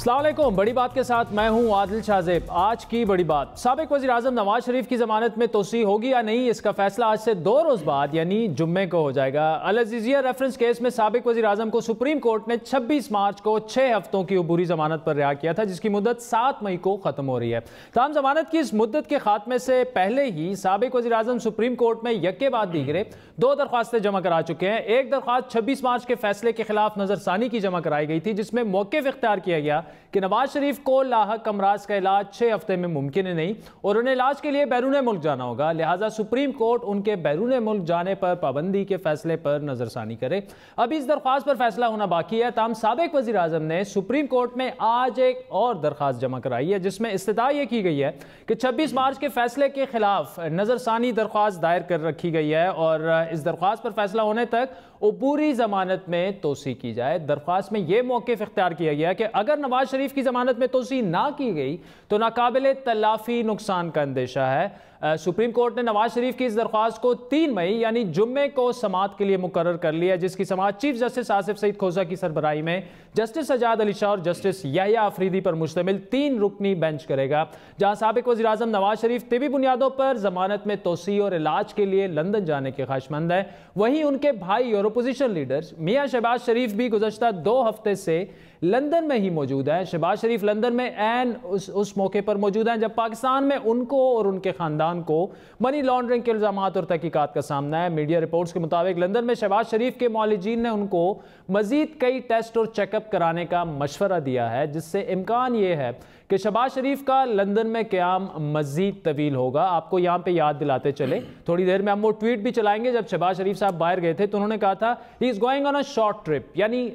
अस्सलाम वालेकुम। बड़ी बात के साथ मैं हूं आदिल शाहज़ैब। आज की बड़ी बात, साबिक वज़ीर आज़म नवाज शरीफ की ज़मानत में तोसी होगी या नहीं, इसका फैसला आज से 2 रोज़ बाद यानी जुम्मे को हो जाएगा। अल अज़ीज़िया रेफरेंस केस में साबिक वज़ीर आज़म को सुप्रीम कोर्ट ने 26 मार्च को 6 हफ्तों की अबूरी ज़मानत पर रिहा किया था, जिसकी मुद्दत 7 मई को ख़त्म हो रही है। ताहम ज़मानत की इस मुद्दत के खात्मे से पहले ही साबिक वज़ीर आज़म सुप्रीम कोर्ट में यके बाद दीगरे 2 दरख्वास्तें जमा करा चुके हैं। एक दरख्वास्त 26 मार्च के फैसले के खिलाफ नज़रसानी की जमा कराई गई थी, जिसमें मौक़िफ़ इख्तियार किया गया कि नवाज शरीफ को लाहक अमराज का इलाज 6 हफ्ते में मुमकिन है नहीं और उन्हें इलाज के लिए बैरून मुल्क जाना होगा, लिहाजा सुप्रीम कोर्ट उनके बैरून मुल्क जाने पर पाबंदी के फैसले पर नजरसानी करे। अभी इस दरख्वास्त पर फैसला होना बाकी है। ताहम साबिक वज़ीर आज़म ने सुप्रीम कोर्ट में आज एक और दरख्वास्त जमा कराई है, जिसमें इस्तिदा यह की गई है कि 26 मार्च के फैसले के खिलाफ नजरसानी दरख्वास्त दायर कर रखी गई है और इस दरख्वास्त पर फैसला होने तक पूरी जमानत में तोसी की जाए। दरख्वास्त में यह मौक़िफ़ इख्तियार किया गया कि अगर नवाज शरीफ की जमानत में तोसी ना की गई तो नाकाबिले तलाफी नुकसान का अंदेशा है। सुप्रीम कोर्ट ने नवाज शरीफ की इस दरख्वास्त को 3 मई यानी जुम्मे को समाअत के लिए मुकर्रर कर लिया, जिसकी समाअत चीफ जस्टिस आसिफ सईद खोसा की सरबराही में जस्टिस सजाद अली शाह और जस्टिस याहिया अफरीदी पर मुश्तमिल 3 रुकनी बेंच करेगा। जहां साबिक वज़ीर आज़म नवाज शरीफ तिबी बुनियादों पर जमानत में तोसी और इलाज के लिए लंदन जाने के ख्वाहिशमंद है, वहीं उनके भाई और अपोजिशन लीडर्स मियां शहबाज शरीफ भी गुज़श्ता 2 हफ्ते से लंदन में ही मौजूद हैं। शहबाज शरीफ लंदन में ऐन उस मौके पर मौजूद हैं जब पाकिस्तान में उनको और उनके खानदान को मनी लॉन्ड्रिंग के इल्जामात और तहकीकात का सामना है। मीडिया रिपोर्ट्स के मुताबिक लंदन में शहबाज शरीफ के मौलिजीन ने उनको मजीद कई टेस्ट और चेकअप कराने का मशवरा दिया है, जिससे इम्कान ये है कि शहबाज शरीफ का लंदन में क़याम मजीद तवील होगा। आपको यहाँ पे याद दिलाते चले, थोड़ी देर में हम वो ट्वीट भी चलाएंगे। जब शहबाज शरीफ साहब बाहर गए थे तो उन्होंने कहा था he is going on a short trip, यानी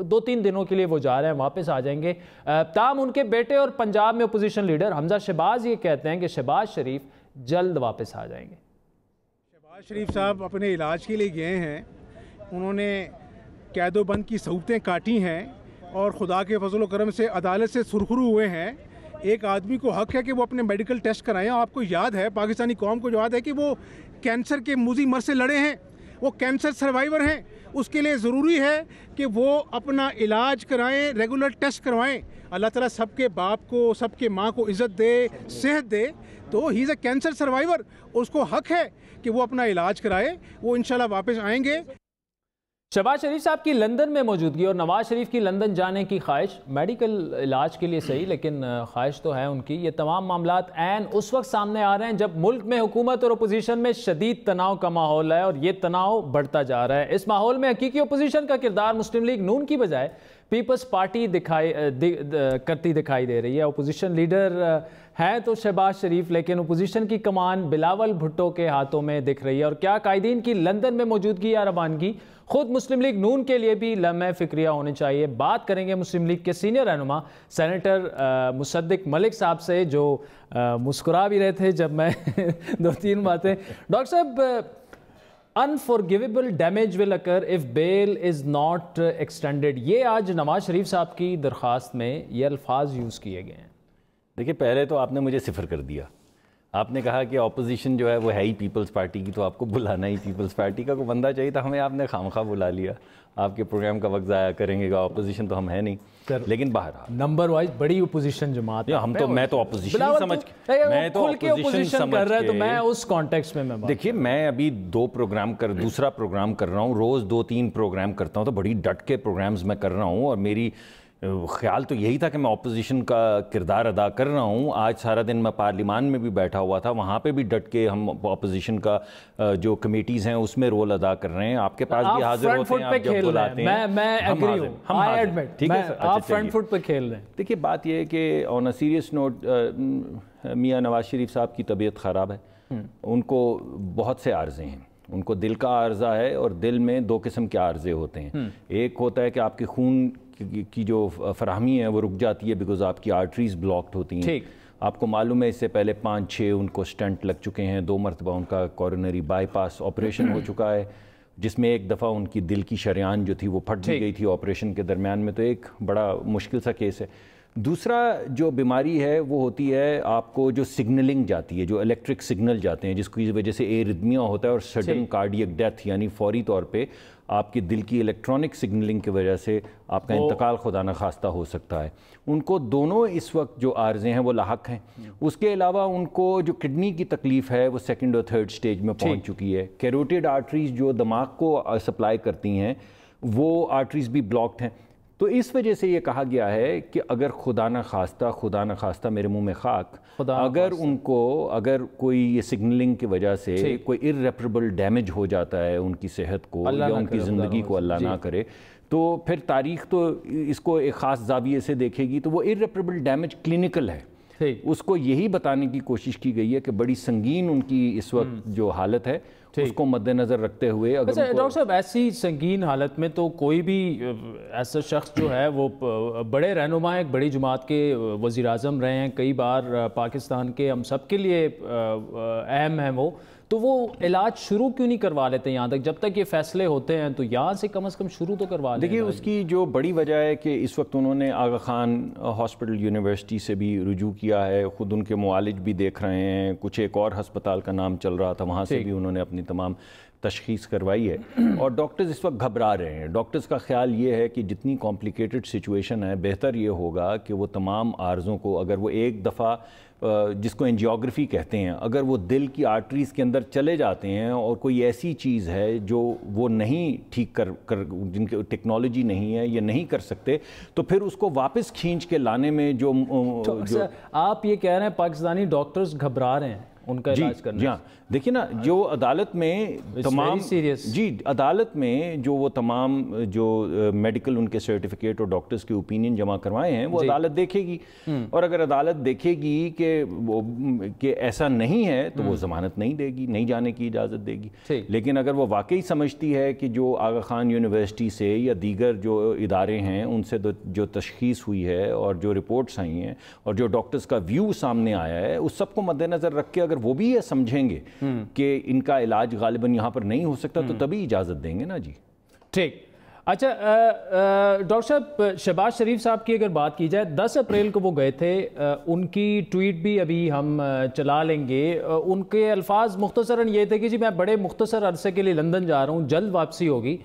2-3 दिनों के लिए वो जा रहे हैं, वापस आ जाएंगे। ताम उनके बेटे और पंजाब में अपोजिशन लीडर हमजा शहबाज ये कहते हैं कि शहबाज शरीफ जल्द वापस आ जाएंगे। शहबाज शरीफ साहब अपने इलाज के लिए गए हैं, उन्होंने कैदोबंद की सहूलतें काटी हैं और खुदा के फजल व करम से अदालत से सुरखरू हुए हैं। एक आदमी को हक है कि वो अपने मेडिकल टेस्ट कराएं। आपको याद है, पाकिस्तानी कौम को याद है कि वो कैंसर के मुजी मर से लड़े हैं, वो कैंसर सर्वाइवर हैं। उसके लिए ज़रूरी है कि वो अपना इलाज कराएं, रेगुलर टेस्ट करवाएं। अल्लाह ताला सबके बाप को, सबके माँ को इज़्ज़त दे, सेहत दे। तो he is a cancer survivor, उसको हक है कि वो अपना इलाज कराए। वो इंशाल्लाह वापस आएंगे। शहबाज शरीफ साहब की लंदन में मौजूदगी और नवाज शरीफ की लंदन जाने की ख्वाहिश, मेडिकल इलाज के लिए सही, लेकिन ख्वाहिश तो है उनकी। ये तमाम मामलात ऐन उस वक्त सामने आ रहे हैं जब मुल्क में हुकूमत और अपोजिशन में शदीद तनाव का माहौल है और ये तनाव बढ़ता जा रहा है। इस माहौल में हकीकी अपोजिशन का किरदार मुस्लिम लीग नून की बजाय पीपल्स पार्टी करती दिखाई दे रही है। अपोजिशन लीडर हैं तो शहबाज शरीफ, लेकिन अपोजिशन की कमान बिलावल भुट्टो के हाथों में दिख रही है। और क्या कायदीन की लंदन में मौजूदगी या रवानगी खुद मुस्लिम लीग नून के लिए भी लम्हे फिक्रिया होने चाहिए। बात करेंगे मुस्लिम लीग के सीनियर रहनुमा सेनेटर मुसद्दिक मलिक साहब से, जो मुस्कुरा भी रहे थे जब मैं 2-3 बातें। डॉक्टर साहब, unforgivable damage will occur if bail is not extended, ये आज नवाज शरीफ साहब की दरख्वास्त में ये अल्फाज यूज़ किए गए हैं। देखिए, पहले तो आपने मुझे सिफर कर दिया। आपने कहा कि अपोजिशन जो है वो है ही पीपल्स पार्टी की, तो आपको बुलाना ही पीपल्स पार्टी का कोई बंदा चाहिए था, हमें आपने खामखा बुला लिया। आपके प्रोग्राम का वक्त ज़ाया करेंगे, अपोजिशन तो हम है नहीं। लेकिन बाहर नंबर वाइज बड़ी अपोजिशन जमात है। मैं तो अपोजिशन समझ कर रहा है, तो मैं उस कॉन्टेक्स्ट में देखिए, मैं अभी दूसरा प्रोग्राम कर रहा हूँ, रोज़ 2-3 प्रोग्राम करता हूँ, तो बड़ी डट के प्रोग्राम्स मैं कर रहा हूँ और मेरी ख्याल तो यही था कि मैं अपोजिशन का किरदार अदा कर रहा हूँ। आज सारा दिन मैं पार्लिमान में भी बैठा हुआ था, वहाँ पे भी डट के हम अपोजिशन का जो कमेटीज़ हैं उसमें रोल अदा कर रहे हैं। आपके पास भी हाजिर होते हैं, आप जब बुलाते हैं मैं एग्री हूं, आई एडमिट, ठीक है, आप फ्रंट फुट पे खेल रहे हैं। देखिए, बात यह है कि ऑन अ सीरियस नोट, मियाँ नवाज शरीफ साहब की तबीयत ख़राब है। उनको बहुत से आर्जे हैं। उनको दिल का आर्जा है और दिल में 2 किस्म के आर्जे होते हैं। एक होता है कि आपके खून की जो फराहमी है वो रुक जाती है बिकॉज आपकी आर्टरीज ब्लॉक्ड होती हैं। आपको मालूम है इससे पहले 5-6 उनको स्टंट लग चुके हैं, 2 मरतबा उनका कॉरोनरी बाईपास ऑपरेशन हो चुका है, जिसमें एक दफ़ा उनकी दिल की शरेआन जो थी वो फट भी गई थी ऑपरेशन के दरमियान में। तो एक बड़ा मुश्किल सा केस है। दूसरा जो बीमारी है वो होती है आपको जो सिग्नलिंग जाती है, जो इलेक्ट्रिक सिग्नल जाते हैं जिसकी वजह से एरिथमिया होता है और सडन कार्डियक डेथ, यानी फौरी तौर पे आपके दिल की इलेक्ट्रॉनिक सिग्नलिंग की वजह से आपका इंतकाल खुदा न खास्ता हो सकता है। उनको दोनों इस वक्त जो आर्ज़े हैं वो लाहक हैं। उसके अलावा उनको जो किडनी की तकलीफ़ है वो सेकंड और थर्ड स्टेज में पहुंच चुकी है। कैरोटिड आर्टरीज जो दिमाग को सप्लाई करती हैं वो आर्टरीज भी ब्लॉक्ड हैं। तो इस वजह से ये कहा गया है कि अगर खुदा न खास्ता मेरे मुंह में खाक, अगर कोई ये सिग्नलिंग की वजह से कोई इर्रेपरेबल डैमेज हो जाता है उनकी सेहत को या उनकी ज़िंदगी को, अल्लाह ना करे, तो फिर तारीख़ तो इसको एक ख़ास ज़ाविये से देखेगी। तो वो इर्रेपरेबल डैमेज क्लिनिकल है, उसको यही बताने की कोशिश की गई है कि बड़ी संगीन उनकी इस वक्त जो हालत है उसको मद्देनज़र रखते हुए। अगर डॉक्टर साहब ऐसी संगीन हालत में तो कोई भी ऐसा शख्स जो है वो बड़े रहनुमा हैं, एक बड़ी जमात के वज़ीर आज़म रहे हैं, कई बार पाकिस्तान के, हम सब के लिए अहम हैं तो वो इलाज शुरू क्यों नहीं करवा लेते यहाँ तक? जब तक ये फैसले होते हैं तो यहाँ से कम शुरू तो करवा लें। देखिए उसकी जो बड़ी वजह है कि इस वक्त उन्होंने आगा खान हॉस्पिटल यूनिवर्सिटी से भी रुजू किया है, ख़ुद उनके मुआलिज भी देख रहे हैं, कुछ एक और हस्पताल का नाम चल रहा था वहाँ से भी उन्होंने अपनी तमाम तशख़ीस करवाई है और डॉक्टर्स इस वक्त घबरा रहे हैं। डॉक्टर्स का ख्याल ये है कि जितनी कॉम्प्लिकेटेड सिचुएशन है, बेहतर ये होगा कि वो तमाम आर्ज़ों को, अगर वो एक दफ़ा जिसको एंजियोग्राफी कहते हैं, अगर वो दिल की आर्टरीज़ के अंदर चले जाते हैं और कोई ऐसी चीज़ है जो वो नहीं ठीक कर जिनकी टेक्नोलॉजी नहीं है या नहीं कर सकते, तो फिर उसको वापस खींच के लाने में जो आप ये कह रहे हैं पाकिस्तानी डॉक्टर्स घबरा रहे हैं उनका इलाज करने? जी हाँ, देखिए ना, जो अदालत में तमाम अदालत में जो वो तमाम जो मेडिकल उनके सर्टिफिकेट और डॉक्टर्स के ओपिनियन जमा करवाए हैं वो अदालत देखेगी और अगर अदालत देखेगी कि ऐसा नहीं है तो वो ज़मानत नहीं देगी, नहीं जाने की इजाज़त देगी। लेकिन अगर वो वाकई समझती है कि जो आगा खान यूनिवर्सिटी से या दीगर जो इदारे हैं उनसे जो तशख़ीस हुई है और जो रिपोर्ट्स आई हैं और जो डॉक्टर्स का व्यू सामने आया है, उस सब को मद्देनज़र रख के अगर वो भी ये समझेंगे कि इनका इलाज गालिबन यहाँ पर नहीं हो सकता तो तभी इजाज़त देंगे ना जी। ठीक, अच्छा डॉक्टर साहब, शहबाज शरीफ साहब की अगर बात की जाए, 10 अप्रैल को वो गए थे, उनकी ट्वीट भी अभी हम चला लेंगे। उनके अल्फाज मुख्तसरन ये थे कि जी मैं बड़े मुख्तसर अरसे के लिए लंदन जा रहा हूँ, जल्द वापसी होगी।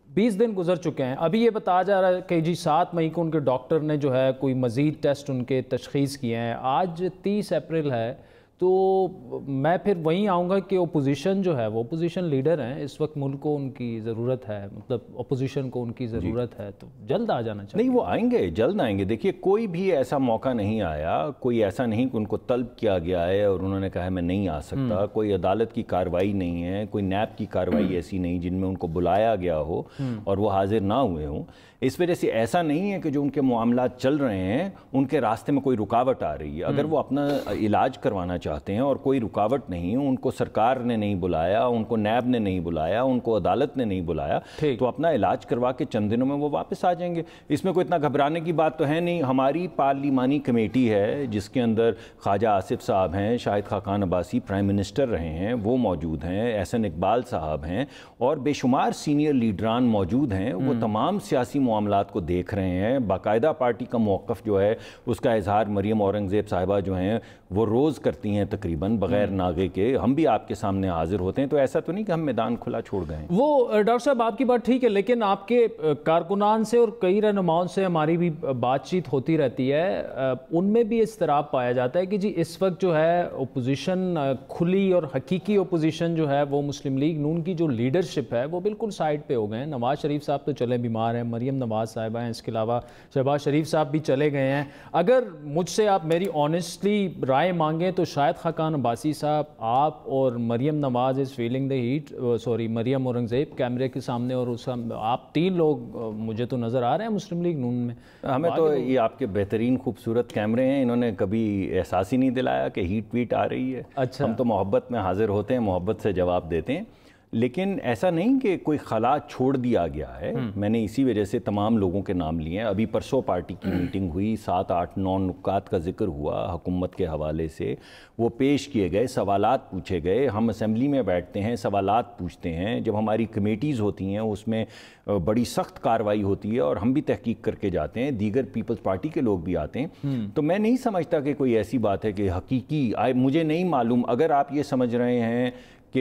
20 दिन गुजर चुके हैं, अभी ये बताया जा रहा है कि जी 7 मई को उनके डॉक्टर ने जो है कोई मज़ीद टेस्ट उनके तशख़ीस किए हैं। आज 30 अप्रैल है, तो मैं फिर वहीं आऊँगा कि ओपोजिशन जो है वो ओपोजिशन लीडर हैं, इस वक्त मुल्क को उनकी ज़रूरत है, मतलब ओपोजिशन को उनकी ज़रूरत है, तो जल्द आ जाना चाहिए। नहीं, वो आएंगे, जल्द आएंगे। देखिए कोई भी ऐसा मौका नहीं आया, कोई ऐसा नहीं कि उनको तलब किया गया है और उन्होंने कहा है मैं नहीं आ सकता, कोई अदालत की कार्रवाई नहीं है, कोई नैब की कार्रवाई ऐसी नहीं जिनमें उनको बुलाया गया हो और वो हाजिर ना हुए हों। इस वजह से ऐसा नहीं है कि जो उनके मामलात चल रहे हैं उनके रास्ते में कोई रुकावट आ रही है। अगर वो अपना इलाज करवाना चाहते हैं और कोई रुकावट नहीं है, उनको सरकार ने नहीं बुलाया, उनको नैब ने नहीं बुलाया, उनको अदालत ने नहीं बुलाया, तो अपना इलाज करवा के चंद दिनों में वो वापस आ जाएंगे। इसमें कोई इतना घबराने की बात तो है नहीं। हमारी पार्लिमानी कमेटी है जिसके अंदर ख्वाजा आसिफ साहब हैं, शाहिद खाकान अब्बासी प्राइम मिनिस्टर रहे हैं, वो मौजूद हैं, एहसन इकबाल साहब हैं और बेशुमार सीनियर लीडरान मौजूद हैं। वो तमाम सियासी मामलात को देख रहे हैं। बाकायदा पार्टी का मौक़िफ़ जो है उसका इजहार मरियम औरंगज़ेब साहिबा जो हैं वो रोज़ करती हैं, तकरीबन बग़ैर नागे के। हम भी आपके सामने हाजिर होते हैं, तो ऐसा तो नहीं कि हम मैदान खुला छोड़ गए। वो डॉक्टर साहब आपकी बात ठीक है, लेकिन आपके कारकुनान से और कई रहनुमाओं से हमारी भी बातचीत होती रहती है, उनमें भी इस्तराब पाया जाता है कि जी इस वक्त जो है ओपोजिशन, खुली और हकीकी ओपोजिशन जो है वो मुस्लिम लीग नून की जो लीडरशिप है वो बिल्कुल साइड पे हो गए हैं। नवाज़ शरीफ साहब तो चले बीमार हैं, मरियम नवाज़ साहिबा हैं, इसके अलावा शहबाज शरीफ साहब भी चले गए हैं। अगर मुझसे आप मेरी ऑनेस्टली राय मांगें तो शायद खाकान अब्बासी साहब, आप और Maryam Nawaz is feeling the heat, sorry Maryam Aurangzeb कैमरे के सामने, और उस आप 3 लोग मुझे तो नज़र आ रहे हैं मुस्लिम लीग नून में। हमें तो ये आपके बेहतरीन खूबसूरत कैमरे हैं, इन्होंने कभी एहसास ही नहीं दिलाया कि हीट वीट आ रही है। अच्छा, हम तो मोहब्बत में हाजिर होते हैं, मोहब्बत से जवाब देते हैं। लेकिन ऐसा नहीं कि कोई खला छोड़ दिया गया है। मैंने इसी वजह से तमाम लोगों के नाम लिए हैं। अभी परसों पार्टी की मीटिंग हुई, 7, 8, 9 नुकात का जिक्र हुआ हुकूमत के हवाले से, वो पेश किए गए, सवालात पूछे गए। हम असेंबली में बैठते हैं, सवालात पूछते हैं, जब हमारी कमेटीज़ होती हैं उसमें बड़ी सख्त कार्रवाई होती है और हम भी तहकीक करके जाते हैं, दीगर पीपल्स पार्टी के लोग भी आते हैं। तो मैं नहीं समझता कि कोई ऐसी बात है कि हकीकी, मुझे नहीं मालूम, अगर आप ये समझ रहे हैं कि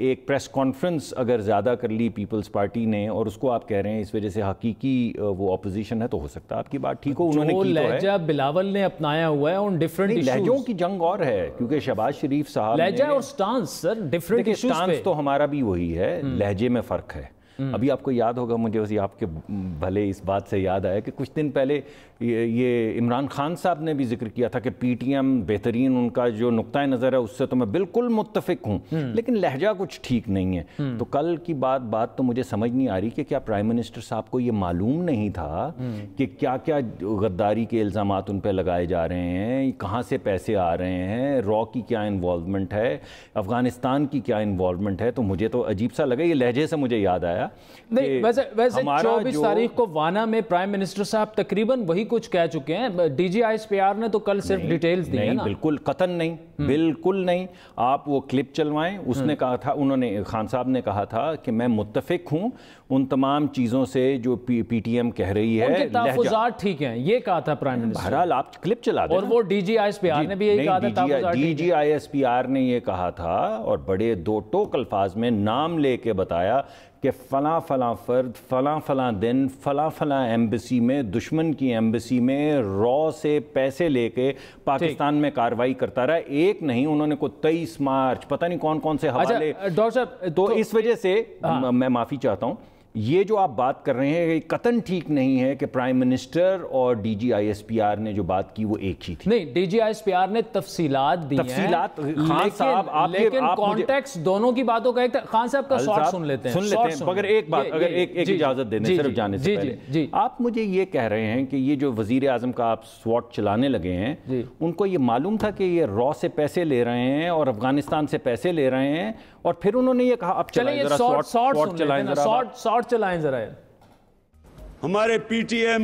एक प्रेस कॉन्फ्रेंस अगर ज़्यादा कर ली पीपल्स पार्टी ने और उसको आप कह रहे हैं इस वजह से हकीकी वो अपोजिशन है, तो हो सकता है आपकी बात ठीक हो, उन्होंने की तो है। लहजा बिलावल ने अपनाया हुआ है उन डिफरेंट इश्यूज। लहजों की जंग और है, क्योंकि शहबाज शरीफ साहब लहजा और स्टांस सर डिफरेंट इश्यूज पे। स्टांस तो हमारा भी वही है, लहजे में फ़र्क है। अभी आपको याद होगा, मुझे उसी आपके भले इस बात से याद आया कि कुछ दिन पहले ये इमरान खान साहब ने भी जिक्र किया था कि पीटीएम बेहतरीन, उनका जो नुक्ता नज़र है उससे तो मैं बिल्कुल मुत्तफिक हूँ, लेकिन लहजा कुछ ठीक नहीं है। तो कल की बात तो मुझे समझ नहीं आ रही कि क्या प्राइम मिनिस्टर साहब को ये मालूम नहीं था कि क्या क्या गद्दारी के इल्ज़ामात उन पर लगाए जा रहे हैं, कहाँ से पैसे आ रहे हैं, रॉ की क्या इन्वॉल्वमेंट है, अफ़गानिस्तान की क्या इन्वॉल्वमेंट है। तो मुझे तो अजीब सा लगा, ये लहजे से मुझे याद आया। नहीं, वैसे 24 तारीख को वाना में प्राइम मिनिस्टर साहब तकरीबन वही कुछ कह चुके हैं। DGISPR ने तो कल सिर्फ डिटेल्स दी है ना। बिल्कुल कतन नहीं, बिल्कुल नहीं। आप वो क्लिप चलवाएं, उसने कहा था, उन्होंने खान साहब ने कहा था कि मैं मुत्तफिक हूं उन तमाम चीज़ों से जो PTM कह रही है, उनके तहफ़्फ़ुज़ात ठीक हैं, ये कहा था प्राइम मिनिस्टर। बहरहाल आप क्लिप चला दें। और वो DGISPR ने भी यही कहा था, DGISPR ने ये कहा था और बड़े दो टोक अल्फाज में नाम लेके बताया कि फ़लाँ फ़लाँ फ़र्द फ़लाँ फ़लाँ दिन फ़लाँ फ़लाँ एम्बेसी में, दुश्मन की एम्बेसी में रॉ से पैसे लेके पाकिस्तान में कार्रवाई करता रहा। एक नहीं, उन्होंने को 23 मार्च पता नहीं कौन कौन से हवाले। डॉक्टर साहब, तो इस वजह से मैं माफ़ी चाहता हूँ, ये जो आप बात कर रहे हैं कतन ठीक नहीं है कि प्राइम मिनिस्टर और DGISPR ने जो बात की वो एक ही थी। नहीं, DGISPR ने तफसीलात दी हैं, खान साहब आप लेकिन कॉन्टेक्स्ट दोनों की बातों का एक खान साहब का शॉर्ट सुन लेते हैं। मगर एक बात, अगर एक इजाजत देने सिर्फ जाने से पहले, आप मुझे ये कह रहे हैं कि ये जो वजीर आजम का आप स्वॉट चलाने लगे हैं, उनको ये मालूम था कि ये रॉ से पैसे ले रहे हैं और अफगानिस्तान से पैसे ले रहे हैं, और फिर उन्होंने ये कहा अब चलाएं जरा शॉर्ट चलाएं जरा। हमारे PTM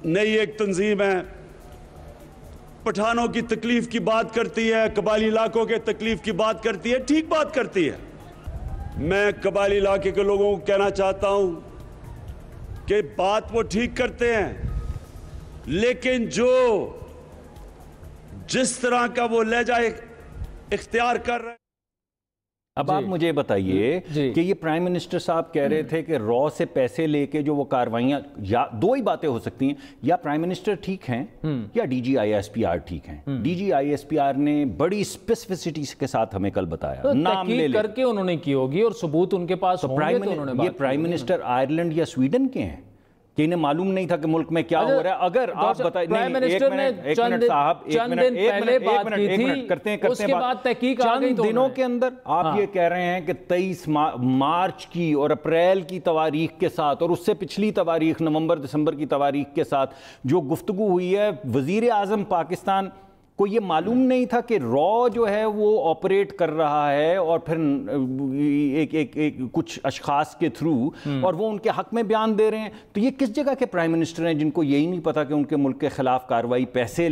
नई एक तंजीम है, पठानों की तकलीफ की बात करती है, कबायली इलाकों के तकलीफ की बात करती है, ठीक बात करती है। मैं कबायली इलाके के लोगों को कहना चाहता हूं कि बात वो ठीक करते हैं, लेकिन जिस तरह का वो लहजा इख्तियार कर रहे हैं। अब आप मुझे बताइए कि ये प्राइम मिनिस्टर साहब कह रहे थे कि रॉ से पैसे लेके जो वो कार्रवाइयां, या दो ही बातें हो सकती हैं, या प्राइम मिनिस्टर ठीक हैं या DGISPR ठीक हैं। DGISPR ने बड़ी स्पेसिफिसिटी के साथ हमें कल बताया, तो नाम ले करके उन्होंने की होगी और सबूत उनके पास होंगे, तो उन्होंने ये प्राइम मिनिस्टर आयरलैंड या स्वीडन के हैं कि इन्हें मालूम नहीं था कि मुल्क में क्या हो रहा है। अगर आप बताएं, प्राइम मिनिस्टर ने चंद दिन पहले बात की थी, करते उसके बाद तहकीक आ गई, चंद दिनों के अंदर आप ये कह रहे हैं कि 23 मार्च की और अप्रैल की तवारीख के साथ और उससे पिछली तवारीख नवंबर दिसंबर की तवारीख के साथ जो गुफ्तगू हुई है, वजीर आजम पाकिस्तान को ये मालूम नहीं था कि रॉ जो है वो ऑपरेट कर रहा है और फिर एक कुछ अशखास के थ्रू और वो उनके हक में बयान दे रहे हैं। तो ये किस जगह के प्राइम मिनिस्टर हैं जिनको यही नहीं पता कि उनके मुल्क के खिलाफ कार्रवाई पैसे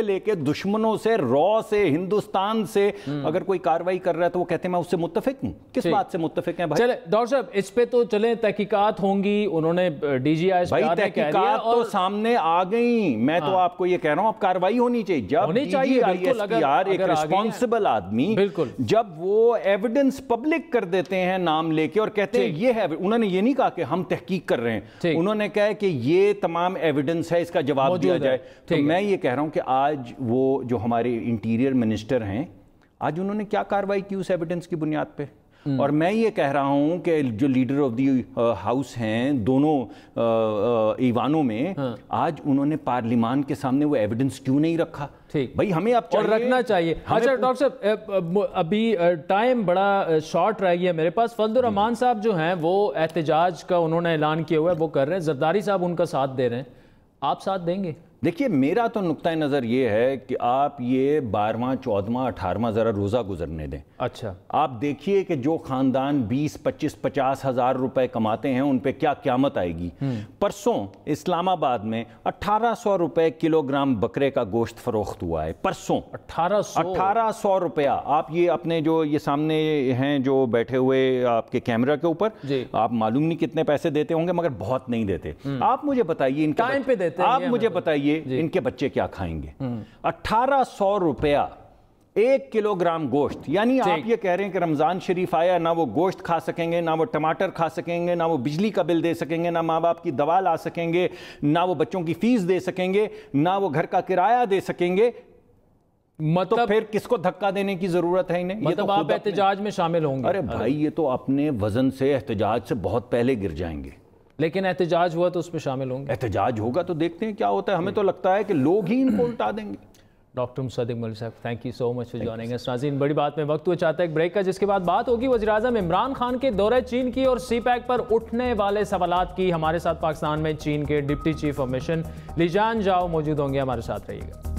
लेके दुश्मनों से, रॉ से, हिंदुस्तान से अगर कोई कार्रवाई कर रहा है तो वो कहते हैं मैं उससे मुत्तफिक हूँ। किस बात से मुत्तफिक हैं भाई? चले डॉक्टर साहब, इस पे तो चले तहकीकात होंगी, उन्होंने DGISPR ने कह दिया और सामने आ गई। मैं तो आपको ये कह रहा हूँ अब कार्रवाई होनी चाहिए। जब DGISPR एक रिस्पॉन्सिबल आदमी, जब वो एविडेंस पब्लिक कर देते हैं नाम लेके और कहते हैं ये है, उन्होंने ये नहीं कहा कि हम तहकीक कर रहे हैं, उन्होंने कहा कि ये तमाम एविडेंस है, इसका जवाब दिया जाए। तो मैं ये कह रहा हूं कि आज वो जो हमारे इंटीरियर मिनिस्टर हैं, आज उन्होंने क्या कार्रवाई की उस एविडेंस की बुनियाद पे? और मैं ये कह रहा हूं कि जो लीडर ऑफ दी हाउस हैं दोनों ईवानों में, आज उन्होंने पार्लियामान के सामने वो एविडेंस क्यों नहीं रखा? ठीक भाई, हमें अब और रखना चाहिए। अच्छा डॉक्टर साहब, अभी टाइम बड़ा शॉर्ट रह गया मेरे पास। फजलुर रहमान साहब जो हैं वो एहतजाज का उन्होंने ऐलान किया हुआ है, वो कर रहे हैं। जरदारी साहब उनका साथ दे रहे हैं, आप साथ देंगे? देखिए, मेरा तो नुक्ता नज़र ये है कि आप ये 12वां 14वां 18वां ज़रा रोज़ा गुजरने दें। अच्छा, आप देखिए कि जो ख़ानदान 20, 25, 50 हज़ार रुपए कमाते हैं उन पे क्या क़यामत आएगी। परसों इस्लामाबाद में 1800 रुपए किलोग्राम बकरे का गोश्त फरोख्त हुआ है। परसों 1800 रुपया। आप ये अपने जो ये सामने हैं जो बैठे हुए आपके कैमरा के ऊपर, आप मालूम नहीं कितने पैसे देते होंगे, मगर बहुत नहीं देते। आप मुझे बताइए इनके टाइम पे देते हैं, आप मुझे बताइए इनके बच्चे क्या खाएंगे। 1800 रुपया 1 किलोग्राम गोश्त। यानी आप ये कह रहे हैं कि रमजान शरीफ आया, ना वो गोश्त खा सकेंगे, ना वो टमाटर खा सकेंगे, ना वो बिजली का बिल दे सकेंगे, ना माँ बाप की दवा ला सकेंगे, ना वो बच्चों की फीस दे सकेंगे, ना वो घर का किराया दे सकेंगे। मतलब तो फिर किसको धक्का देने की जरूरत है इन्हें? मतलब ये तो आप एहतजाज में शामिल होंगे? अरे भाई, ये तो अपने वजन से एहतजाज से बहुत पहले गिर जाएंगे। लेकिन एहतजाज हुआ तो उसमें शामिल होंगे। एहतजाज होगा तो देखते हैं क्या होता है। हमें तो लगता है कि लोग ही इनको उल्टा देंगे। डॉक्टर मुसद्दिक मलिक साहब, thank you so much for joining us. नाज़रीन, बड़ी बात में वक्त हुआ चाहता है एक ब्रेक का, जिसके बाद बात होगी वज़ीर-ए-आज़म इमरान खान के दौरे चीन की और सी पैक पर उठने वाले सवालात की। हमारे साथ पाकिस्तान में चीन के डिप्टी चीफ ऑफ मिशन लीजान जाओ मौजूद होंगे। हमारे साथ रहिएगा।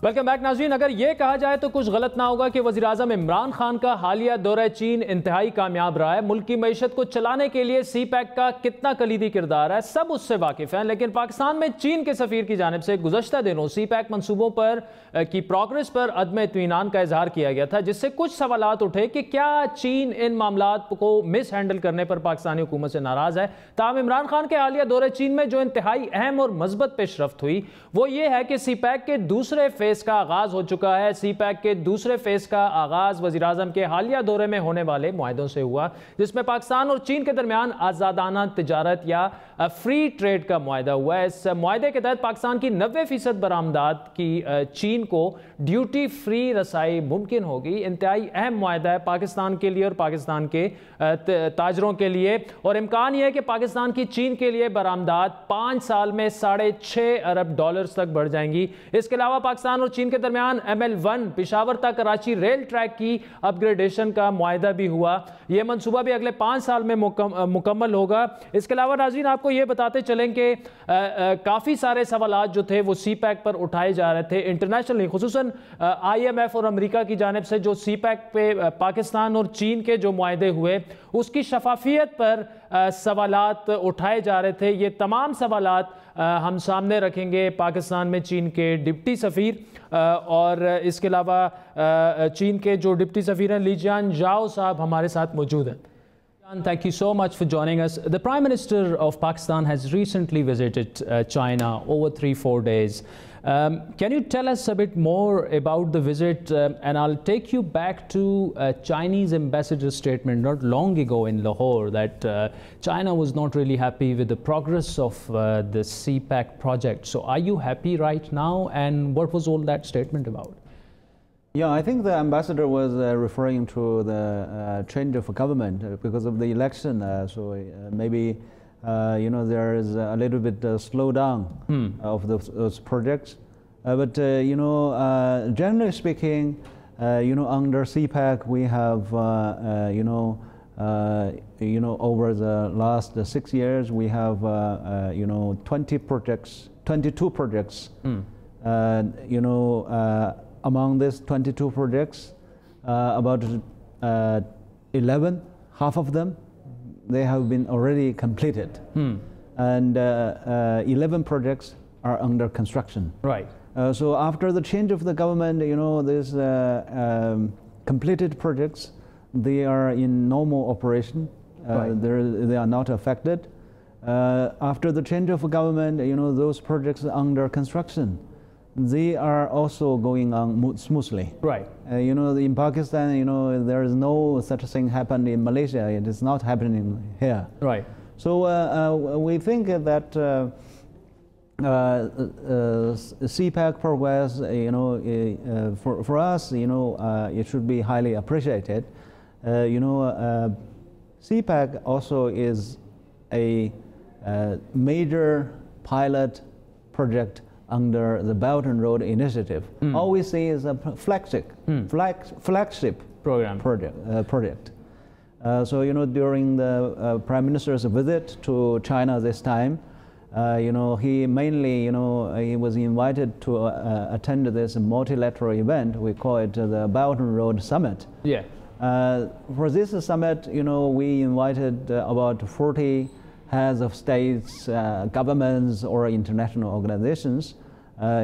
वेलकम बैक नाज़रीन। अगर ये कहा जाए तो कुछ गलत ना होगा कि वज़ीर-ए-आज़म इमरान खान का हालिया दौरा चीन इंतहाई कामयाब रहा है। मुल्क की मईशत को चलाने के लिए सी पैक का कितना कलीदी किरदार है, सब उससे वाकिफ़ हैं। लेकिन पाकिस्तान में चीन के सफ़ीर की जानिब से गुज़श्ता दिनों सी पैक मनसूबों पर की प्रोग्रेस पर अदम इत्मीनान का इजहार किया गया था, जिससे कुछ सवालात उठे कि क्या चीन इन मामलात को मिस हैंडल करने पर पाकिस्तानी हुकूमत से नाराज़ है। ताहम इमरान खान के हालिया दौरे चीन में जो इंतहाई अहम और मस्बत पेशरफ्त हुई वो ये है कि सी पैक के दूसरे फेज का आगाज हो चुका है। सी पैक के दूसरे फेज का आगाज वज़ीर-ए-आज़म के हालिया दौरे में होने वाले मुआहदों से हुआ, जिसमें पाकिस्तान और चीन के दरमियान आज़ादाना तिजारत या फ्री ट्रेड का मुआहदा हुआ है। इस मुआहदे के तहत पाकिस्तान की 90% बरामदात की चीन को ड्यूटी फ्री रसाई मुमकिन होगी। इंतहाई अहम मुआहदा है पाकिस्तान के लिए और पाकिस्तान के ताजरों के लिए, और इम्कान यह है कि पाकिस्तान की चीन के लिए बरामदात 5 साल में $6.5 अरब तक बढ़ जाएंगी। इसके अलावा पाकिस्तान और चीन के दरमियान ML1 पिशावर तक कराची रेल ट्रैक की अपग्रेडेशन का मुआहदा भी हुआ। यह मंसूबा भी अगले 5 साल में मुकम्मल होगा। इसके अलावा नाज़रीन, आपको यह बताते चलें कि काफ़ी सारे सवालात जो थे वो सी पैक पर उठाए जा रहे थे इंटरनेशनली, खुसूसन IMF और अमेरिका की जानिब से जो सी पैक पे पाकिस्तान और चीन के जो मुआहदे हुए उसकी शफाफियत पर सवालात उठाए जा रहे थे। ये तमाम सवालात हम सामने रखेंगे पाकिस्तान में चीन के डिप्टी सफ़ीर और इसके अलावा चीन के जो डिप्टी सफ़ीर हैं लीजियान जाओ साहब हमारे साथ मौजूद हैं। Thank you so much for joining us. The Prime Minister of Pakistan has recently visited China over 3-4 days. Can you tell us a bit more about the visit? And I'll take you back to Chinese ambassador's statement not long ago in Lahore that China was not really happy with the progress of the CPAC project. So are you happy right now? And what was all that statement about? Yeah, I think the ambassador was referring to the change of government because of the election. Maybe there is a little bit slowdown of those projects. But generally speaking, under CPAC we have over the last 6 years we have 22 projects. Among these 22 projects, about 11, half of them, they have been already completed. And 11 projects are under construction. Right. So after the change of the government, these completed projects, they are in normal operation. Right. They are not affected. After the change of government, those projects under construction, they are also going on smoothly. Right. In Pakistan, there is no such thing happened in Malaysia. It is not happening here. Right. So we think that CPAC progress, for us, it should be highly appreciated. CPAC also is a major pilot project under the Belt and Road Initiative. All we see is a flagship program project. So during the Prime Minister's visit to China this time, he mainly he was invited to attend this multilateral event. We call it the Belt and Road Summit. Yeah. For this summit, we invited about 40 heads of states, governments, or international organizations.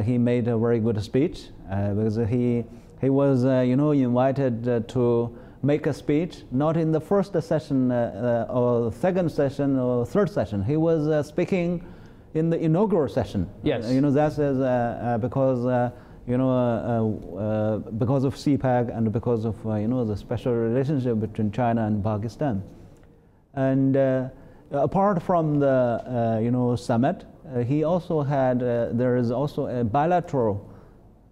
He made a very good speech because he was invited to make a speech, not in the first session or second session or third session. He was speaking in the inaugural session. Yes. That is because because of CPEC and because of the special relationship between China and Pakistan. And apart from the summit, he also had there is also a bilateral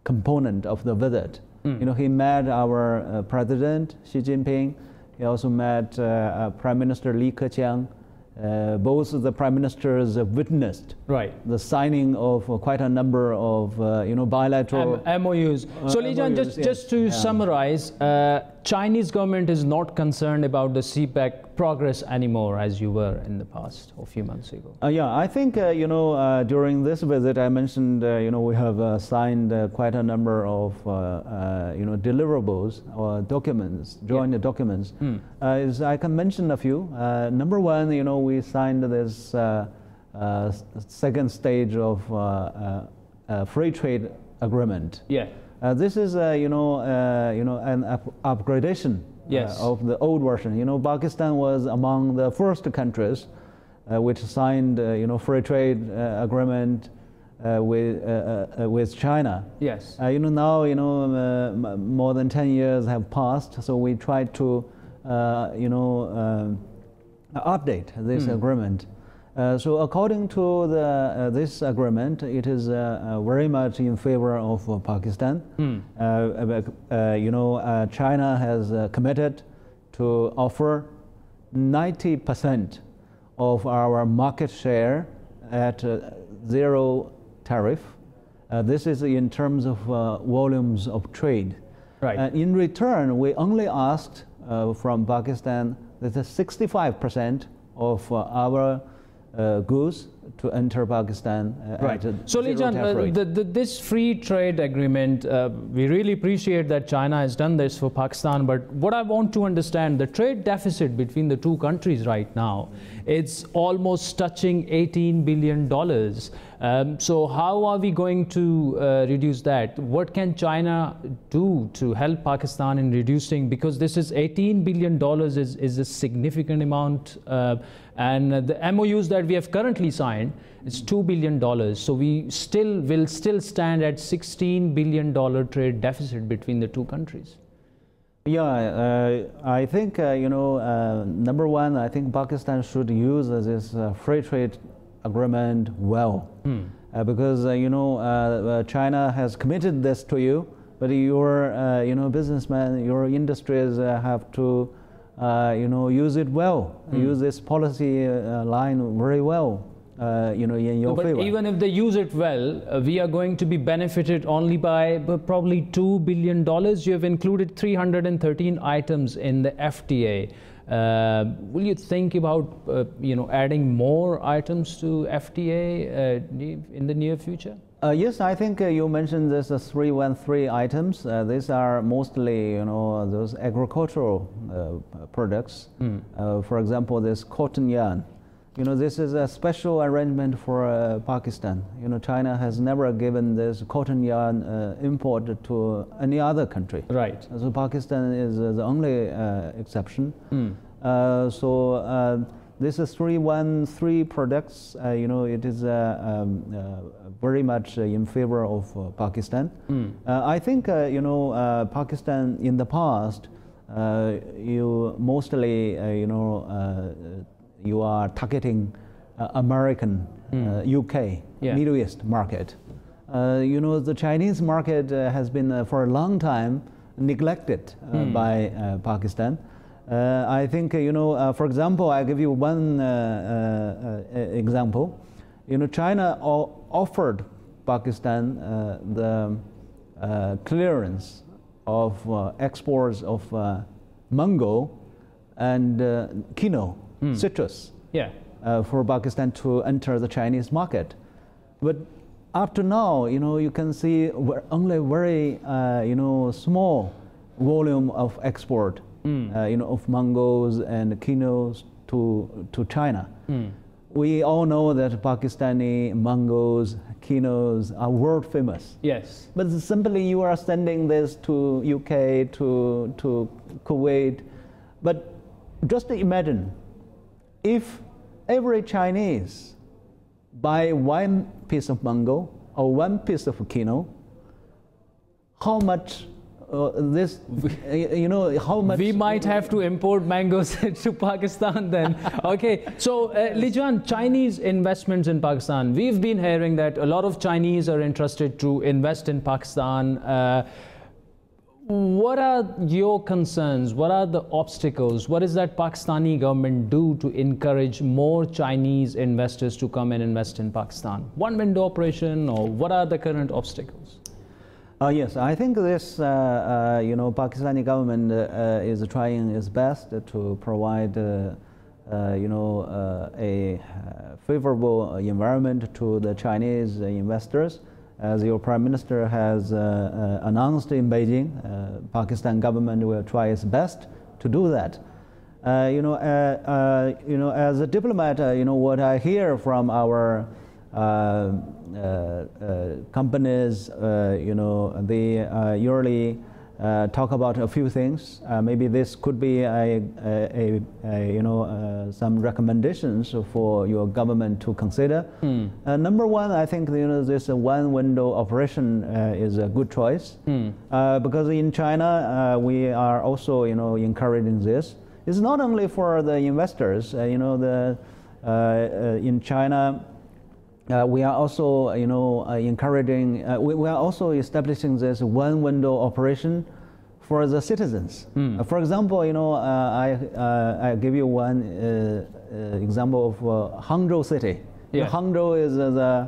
component of the visit. He met our President Xi Jinping. He also met Prime Minister Li Keqiang. Both of the prime ministers witnessed the signing of quite a number of bilateral MOUs. So Li Jian, just to summarize, Chinese government is not concerned about the CPEC progress anymore as you were in the past, a few months ago. Yeah, I think during this visit I mentioned we have signed quite a number of deliverables or documents, joint documents. I can mention a few. Number one, we signed this second stage of free trade agreement. Yeah. This is an upgradation of the old version. Pakistan was among the first countries which signed free trade agreement with China. Yes. Now more than 10 years have passed, so we try to update this agreement. So according to this agreement, it is very much in favor of Pakistan. China has committed to offer 90% of our market share at zero tariff. This is in terms of volumes of trade. Right. In return, we only asked from Pakistan that 65% of our goods to enter Pakistan. Right. So Li Jian, this free trade agreement, we really appreciate that China has done this for Pakistan, but what I want to understand, the trade deficit between the two countries right now, it's almost touching $18 billion. So how are we going to reduce that? What can China do to help Pakistan in reducing, because this is $18 billion is a significant amount, and the MOUs that we have currently signed, it's $2 billion. So we will still stand at $16 billion trade deficit between the two countries. Yeah, I think, number one, I think Pakistan should use this free trade agreement well. Because, China has committed this to you, but your, businessmen, your industries have to, use it well, use this policy line very well. In your favor. But even if they use it well, we are going to be benefited only by probably $2 billion. You have included 313 items in the FTA. Will you think about, adding more items to FTA in the near future? Yes, I think you mentioned this 313 items. These are mostly, those agricultural products. For example, this cotton yarn. This is a special arrangement for Pakistan. China has never given this cotton yarn import to any other country. Right. So Pakistan is the only exception. So this is 313 products. It is very much in favor of Pakistan. I think Pakistan in the past, you mostly you are targeting American, UK, Middle East market. The Chinese market has been for a long time neglected by Pakistan. I think, for example, I'll give you one example. China offered Pakistan the clearance of exports of mango and quinoa, citrus, for Pakistan to enter the Chinese market. But up to now, you can see only very, small volume of export, of mangoes and quinoas to China. We all know that Pakistani mangoes, quinoas are world famous. Yes. But simply you are sending this to UK, to Kuwait. But just imagine if every Chinese buy one piece of mango or one piece of quinoa, how much how much we might have to import mangoes to Pakistan then. Okay, so Lijan, Chinese investments in Pakistan. We've been hearing that a lot of Chinese are interested to invest in Pakistan. What are your concerns? What are the obstacles? What does that Pakistani government do to encourage more Chinese investors to come and invest in Pakistan? One window operation, or what are the current obstacles? Yes, I think this, Pakistani government is trying its best to provide, a favorable environment to the Chinese investors. As your Prime Minister has announced in Beijing, Pakistan government will try its best to do that. As a diplomat, what I hear from our companies, they usually talk about a few things. Maybe this could be some recommendations for your government to consider. Number one, I think this one window operation is a good choice, because in China we are also encouraging this. It's not only for the investors. In China, we are also, encouraging. We are also establishing this one window operation for the citizens. For example, I give you one example of Hangzhou city. Hangzhou is the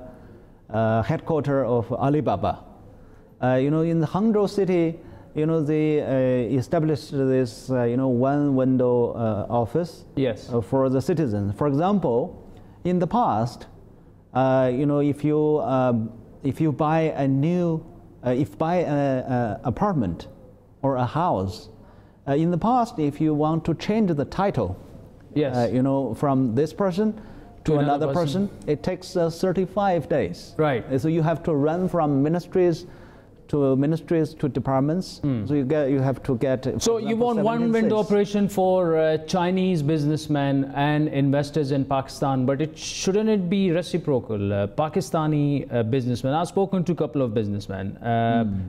headquarters of Alibaba. In the Hangzhou city, they established this, one window office. For the citizens. For example, in the past, if you buy a new, apartment or a house, in the past, if you want to change the title, from this person to another person, it takes 35 days. Right. So you have to run from ministries to departments. So you have to get. So you want one window operation for Chinese businessmen and investors in Pakistan, but shouldn't it be reciprocal? Pakistani businessmen. I've spoken to a couple of businessmen.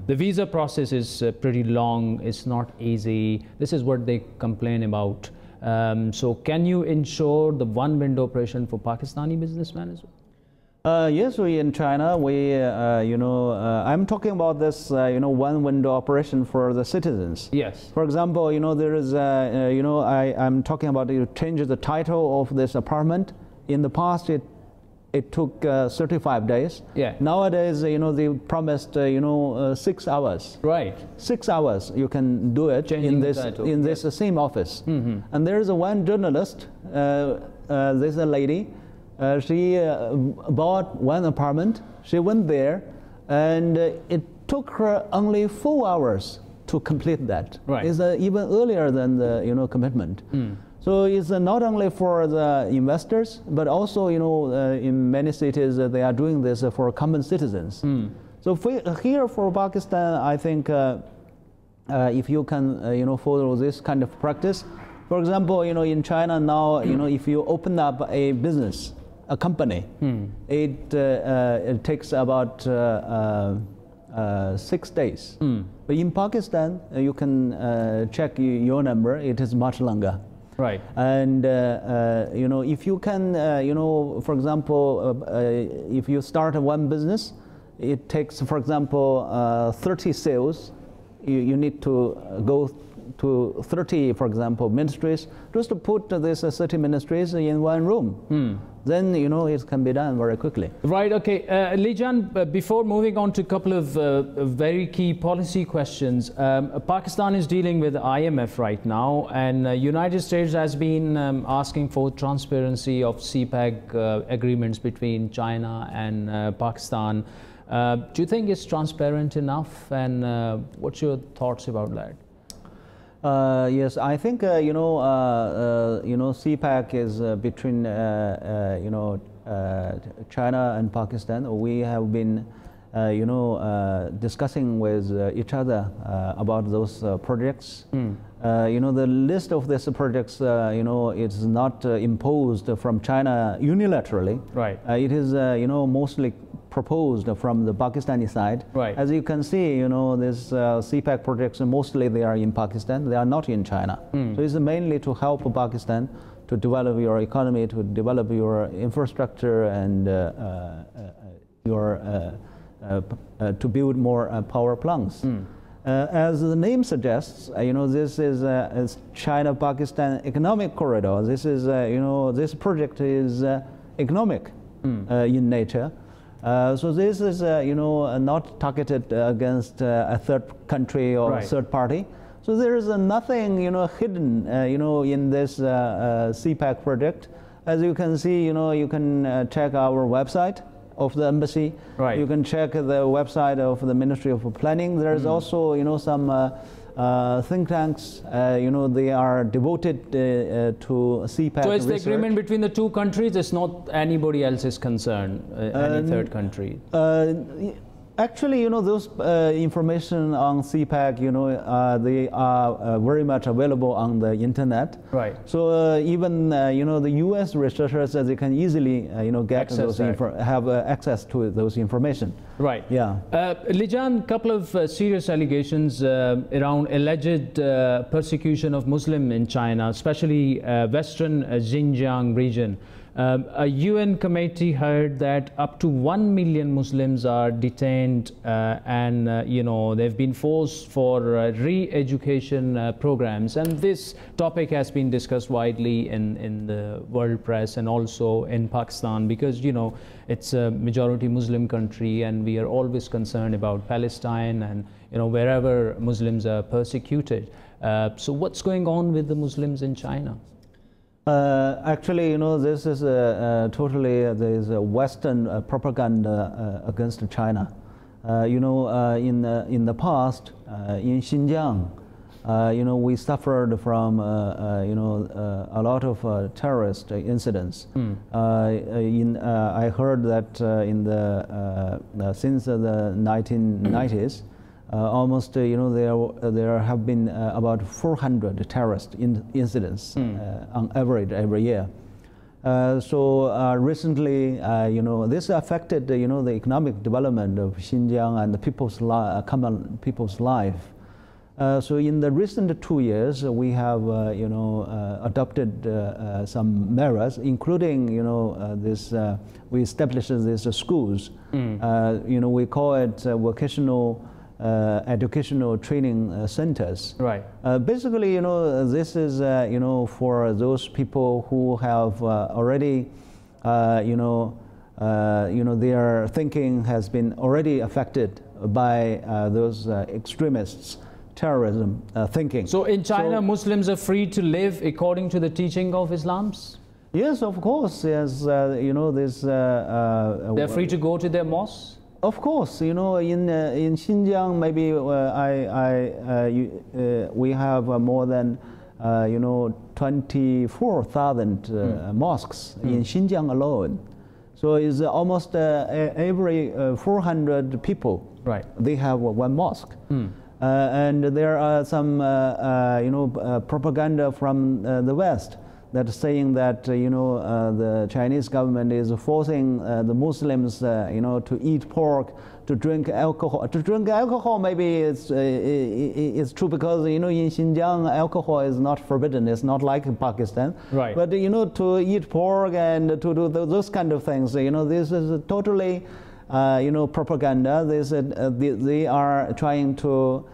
The visa process is pretty long. It's not easy. This is what they complain about. So can you ensure the one window operation for Pakistani businessmen as well? Yes, we in China, I'm talking about this, one window operation for the citizens. Yes. For example, there is, I'm talking about you change the title of this apartment. In the past, it took 35 days. Nowadays, they promised, 6 hours. Right. 6 hours you can do it in this same office. And there is one journalist. There's a lady. She bought one apartment. She went there, and it took her only 4 hours to complete that. Right. It's even earlier than the here So it's not only for the investors, but also in many cities they are doing this for common citizens. So here for Pakistan, I think if you can follow this kind of practice. For example, in China now, if you open up a business, a company, it takes about 6 days. But in Pakistan, you can check your number. It is much longer. Right. And if you can, for example, if you start one business, it takes, for example, 30 sales. You need to go to 30, for example, ministries, just to put these 30 ministries in one room. then it can be done very quickly. Right. Okay, Lijan, before moving on to a couple of very key policy questions, Pakistan is dealing with IMF right now, and United States has been asking for transparency of CPEC agreements between China and Pakistan. Do you think it's transparent enough, and what's your thoughts about that? Yes, I think CPEC is between China and Pakistan. We have been discussing with each other about those projects. The list of these projects, it's not imposed from China unilaterally. Right. It is mostly proposed from the Pakistani side. Right. As you can see, these CPEC projects, mostly they are in Pakistan, they are not in China. So it's mainly to help Pakistan to develop your economy, to develop your infrastructure, and to build more power plants. As the name suggests, this is China-Pakistan economic corridor. This is, this project is economic in nature. So this is, not targeted against a third country or a third party. So there is nothing, hidden, in this CPEC project. As you can see, you can check our website of the embassy. Right. You can check the website of the Ministry of Planning. There is also, some think tanks, they are devoted to CPEC. So it's the research. agreement between the two countries, it's not anybody else's concern, any third country? Actually, those information on CPEC, they are very much available on the internet. Right. So even, the US researchers, they can easily, get those have access to those information. Right. Yeah. Lijan, couple of serious allegations around alleged persecution of Muslims in China, especially Western Xinjiang region. A UN committee heard that up to 1 million Muslims are detained and they've been forced for re-education programs, and this topic has been discussed widely in the world press and also in Pakistan, because it's a majority Muslim country and we are always concerned about Palestine and wherever Muslims are persecuted. So what's going on with the Muslims in China? Actually, this is totally there's a Western propaganda against China. In the past, in Xinjiang, we suffered from a lot of terrorist incidents. I heard that since the 1990s. Almost, there have been about 400 terrorist incidents on average every year. So recently, this affected, the economic development of Xinjiang and the common people's life. So in the recent 2 years, we have, adopted some measures, including, we established these schools. We call it vocational educational training centers. Right. Basically, this is, for those people who have already, their thinking has been already affected by those extremists, terrorism thinking. So in China, Muslims are free to live according to the teaching of Islam's? Yes, of course. Yes, this. They're free to go to their mosques? Of course, in Xinjiang, maybe we have more than 24,000 mosques in Xinjiang alone. So it's almost every 400 people. Right. They have one mosque. And there are some propaganda from the West that's saying that the Chinese government is forcing the Muslims to eat pork, to drink alcohol. To drink alcohol, maybe it's true, because in Xinjiang alcohol is not forbidden. It's not like in Pakistan. Right. But to eat pork and to do those kind of things, this is totally propaganda. They are trying to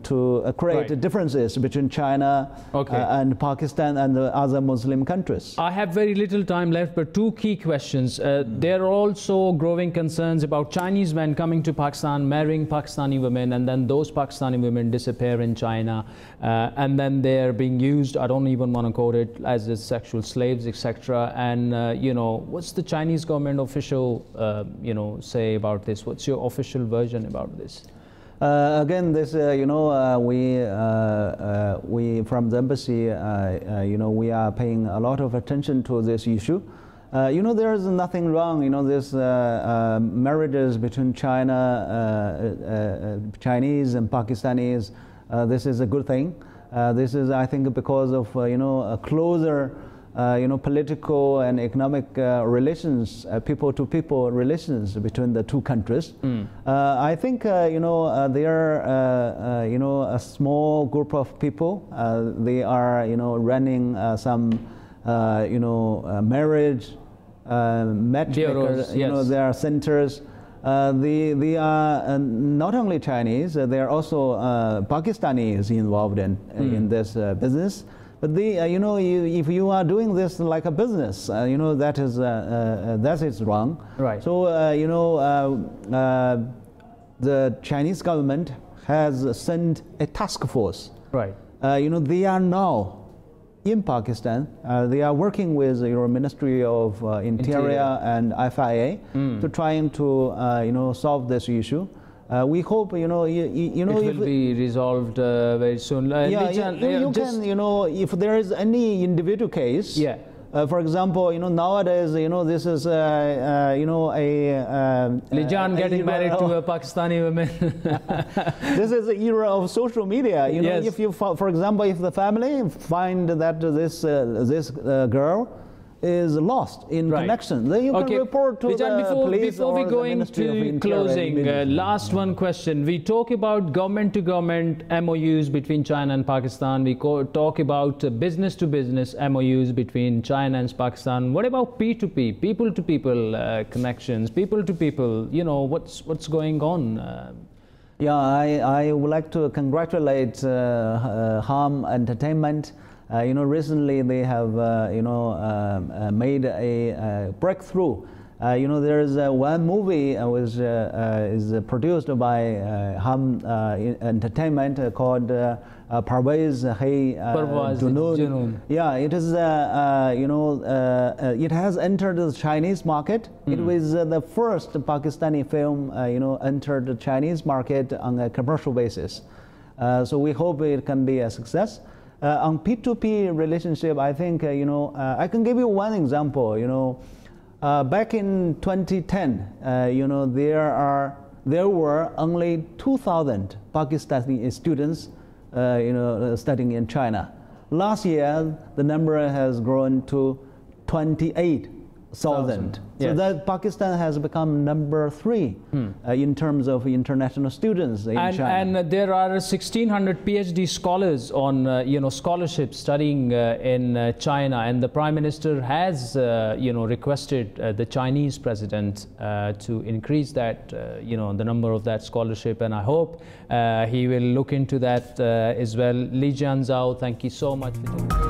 to create Right. differences between China and Pakistan and the other Muslim countries. I have very little time left, but two key questions. There are also growing concerns about Chinese men coming to Pakistan, marrying Pakistani women, and then those Pakistani women disappear in China, and then they're being used, I don't even want to quote it, as sexual slaves, etc. And, you know, what's the Chinese government official, you know, say about this? What's your official version about this? Again, this, you know, we from the embassy, you know, we are paying a lot of attention to this issue. You know, there is nothing wrong, you know, this marriages between Chinese and Pakistanis, this is a good thing. This is, I think, because of, you know, a closer, you know, political and economic relations, people-to-people relations between the two countries. I think, you know, they are, you know, a small group of people. They are, you know, running some, you know, marriage, matchmakers, you know, there are centers. They are not only Chinese, they are also Pakistanis involved in this business. But they, you know, if you are doing this like a business, you know, that is wrong. Right. So, you know, the Chinese government has sent a task force. Right. You know, they are now in Pakistan. They are working with your Ministry of Interior and FIA to trying to, you know, solve this issue. We hope, you know, you know, it will be resolved very soon. Yeah, you can, you know, if there is any individual case. Yeah. For example, you know, nowadays, you know, this is, you know, Lijan getting married to a Pakistani woman. This is the era of social media. You know, if you, for example, if the family find that this girl is lost in connection, then you can report to Lijan, the police before or we go the Ministry of into Interior. closing, last one question. We talk about government-to-government MOUs between China and Pakistan. We talk about business-to-business MOUs between China and Pakistan. What about P2P, people-to-people connections, people-to-people? You know, what's going on? Yeah, I would like to congratulate Ham Entertainment. You know, recently they have, you know, made a breakthrough. You know, there is one movie is produced by Ham Entertainment called Parvez Hai Junoon. Yeah, it is, you know, it has entered the Chinese market. It was the first Pakistani film, you know, entered the Chinese market on a commercial basis. So we hope it can be a success. On P2P relationship, I think, you know, I can give you one example. You know, back in 2010, you know, there were only 2,000 Pakistani students, you know, studying in China. Last year, the number has grown to 28,000. So that Pakistan has become number 3 in terms of international students in China. And there are 1,600 PhD scholars on, you know, scholarships studying in China, and the Prime Minister has, you know, requested the Chinese president to increase that, you know, the number of that scholarship, and I hope he will look into that as well. Li Jianzhao, thank you so much for doing